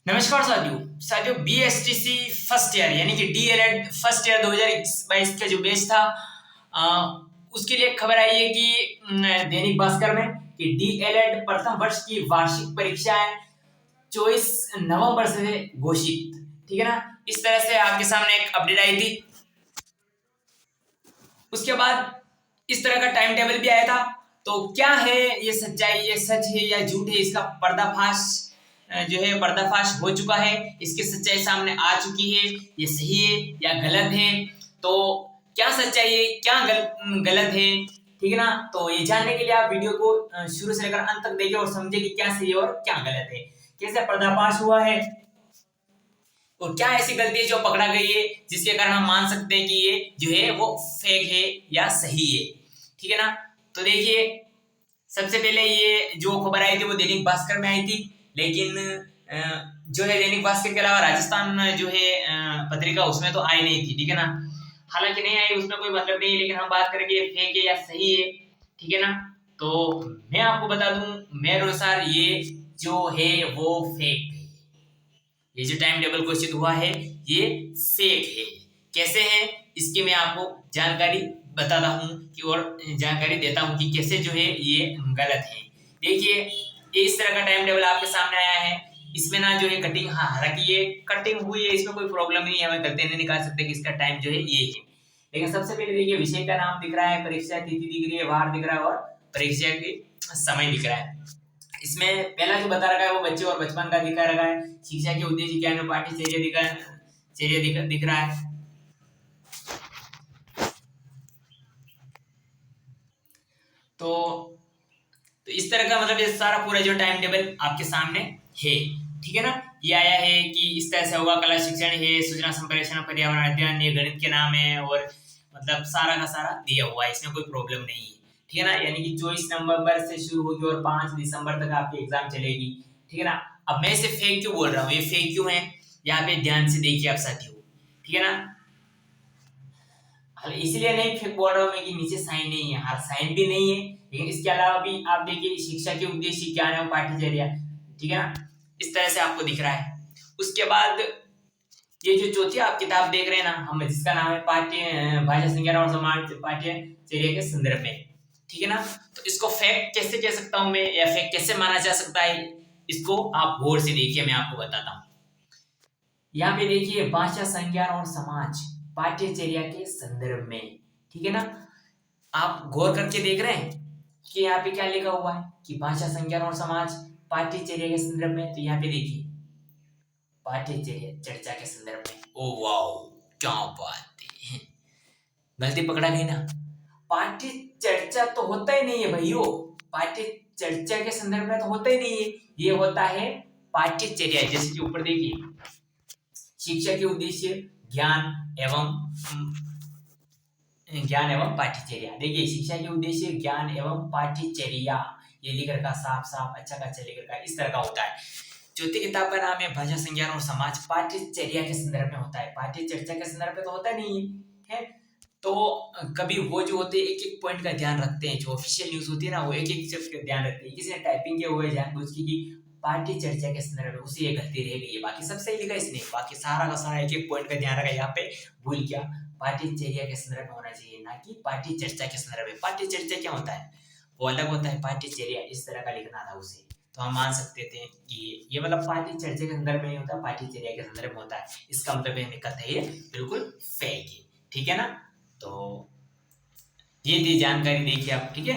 नमस्कार साथियों। BSTC first year यानी कि डीएलएड फर्स्ट ईयर 2022 का जो बैच था, उसके लिए खबर आई है कि दैनिक भास्कर में कि डीएलएड प्रथम वर्ष की वार्षिक परीक्षाएं 24 नवंबर से घोषित। ठीक है ना, इस तरह से आपके सामने एक अपडेट आई थी। उसके बाद इस तरह का टाइम टेबल भी आया था। तो क्या है ये सच्चाई, ये सच है या झूठ है, इसका पर्दाफाश जो है पर्दाफाश हो चुका है। इसकी सच्चाई सामने आ चुकी है। ये सही है या गलत है, तो क्या सच्चाई है क्या गलत है, ठीक है ना। तो ये जानने के लिए आप वीडियो को शुरू से लेकर अंत तक देखिए और समझे कि क्या सही है और क्या गलत है, कैसे पर्दाफाश हुआ है और क्या ऐसी गलती है जो पकड़ा गई है जिसके कारण हम मान सकते हैं कि ये जो है वो फेक है या सही है। ठीक है ना। तो देखिए, सबसे पहले ये जो खबर आई थी वो दैनिक भास्कर में आई थी, लेकिन जो है दैनिक भास्कर के अलावा राजस्थान जो है पत्रिका, उसमें तो आई नहीं थी। ठीक है ना। हालांकि नहीं आई उसमें कोई मतलब नहीं है, लेकिन हम बात करेंगे फेक है या सही है। ठीक है ना। तो मैं आपको बता दूं, मेरे अनुसार ये जो है वो फेक है। ये जो टाइम टेबल घोषित हुआ है ये फेक है। कैसे है इसकी मैं आपको जानकारी बताता हूँ कि और जानकारी देता हूँ कि कैसे जो है ये गलत है। देखिए, ये इस तरह का टाइम टेबल आपके सामने आया है। इसमें ना जो है कटिंग, हाँ हालांकि ये कटिंग हुई है, इसमें कोई प्रॉब्लम नहीं है, हमें गलती नहीं निकाल सकते कि इसका टाइम जो है ये है। लेकिन सबसे पहले देखिए, विषय का नाम दिख रहा है, परीक्षा तिथि दिख रही है, वार दिख रहा है और परीक्षा के समय दिख रहा है। इसमें पहला जो बता रखा है वो बच्चे और बचपन का दिखा रखा है। शिक्षा के उद्देश्य ज्ञान और पाठ्यचर्या दिख रहा है। तो इस तरह का मतलब ये सारा पूरा जो टाइम टेबल आपके सामने है। ठीक है ना। ये आया है कि इस तरह से होगा, कला शिक्षण है, सूचना संप्रेषण, पर्यावरण अध्ययन, ये गणित के नाम है और मतलब सारा का सारा दिया हुआ है, इसमें कोई प्रॉब्लम नहीं है। ठीक है ना। यानी कि 24 नवंबर से शुरू होगी और 5 दिसंबर तक आपकी एग्जाम चलेगी। ठीक है ना। अब मैं इसे फेक क्यों बोल रहा हूँ, ये फेक क्यों है, यहाँ पे ध्यान से देखिए आप साथियों। ठीक है ना। इसलिए नहीं फेक बोल रहा हूँ मैं कि नीचे साइन नहीं है, हाँ साइन भी नहीं है, लेकिन इसके अलावा भी आप देखिए शिक्षा के उद्देश्य ज्ञान एवं पाठ्यचर्या। ठीक है ना। इस तरह से आपको दिख रहा है। उसके बाद ये जो चौथी आप किताब देख रहे हैं ना, हम जिसका नाम है पाठ्य भाषा संज्ञान और समाज पाठ्यचर्या के संदर्भ में। ठीक है ना। तो इसको फेक कैसे कह सकता हूं मैं, या फेक कैसे माना जा सकता है, इसको आप गौर से देखिए, मैं आपको बताता हूँ। यहाँ पे देखिए, भाषा संज्ञान और समाज पाठ्यचर्या के संदर्भ में। ठीक है ना। आप गौर करके देख रहे हैं कि यहाँ पे क्या लिखा हुआ है कि भाषा संज्ञान और समाज पाठ्यचर्या के संदर्भ में। तो यहाँ पे देखिए, पाठ्यचर्या चर्चा के संदर्भ में। ओ वाओ, क्या बात है, गलती पकड़ा गई ना। पाठ्य चर्चा तो होता ही नहीं है भाइयों, पाठ्य चर्चा के संदर्भ में तो होता ही नहीं है, ये होता है पाठ्यचर्या। जैसे कि ऊपर देखिए, शिक्षा के उद्देश्य ज्ञान एवं पाठ्यचर्या। देखिए, शिक्षा के उद्देश्य ज्ञान एवं पाठ्यचर्या, ये लिख रखा साफ साफ, अच्छा खासा लिख रखा, इस तरह का होता है। चौथी किताब का नाम है भाषा संज्ञान और समाज पाठ्यचर्या के संदर्भ में होता है, पाठ्य चर्चा के संदर्भ में तो होता नहीं है। तो कभी वो जो होते हैं एक एक पॉइंट का ध्यान रखते हैं, जो ऑफिशियल न्यूज होती है ना, वो एक एक शब्द का ध्यान रखते हैं। किसी ने टाइपिंग किया हुआ है जानबूझ की पार्टी चर्चा के संदर्भ में, उसे ये गलती रह गई है, बाकी सब सही लिखा इसने, बाकी सारा का सारा एक एक पॉइंट का ध्यान रखा। यहाँ पे भूल गया, पार्टीचर्या के संदर्भ में होना चाहिए, ना कि पार्टी चर्चा के संदर्भ में। पार्टी चर्चा क्या होता है, वो अलग होता है, पार्टीचर्या इस तरह का लिखना था उसे, तो हम मान सकते थे कि ये मतलब पार्टी चर्चा के संदर्भ में नहीं होता, पार्टीचर्या के संदर्भ में होता है। इसका मतलब ये निकलता है, ये बिल्कुल फेक है। ठीक है ना। तो ये थी जानकारी, देखिए आप। ठीक है।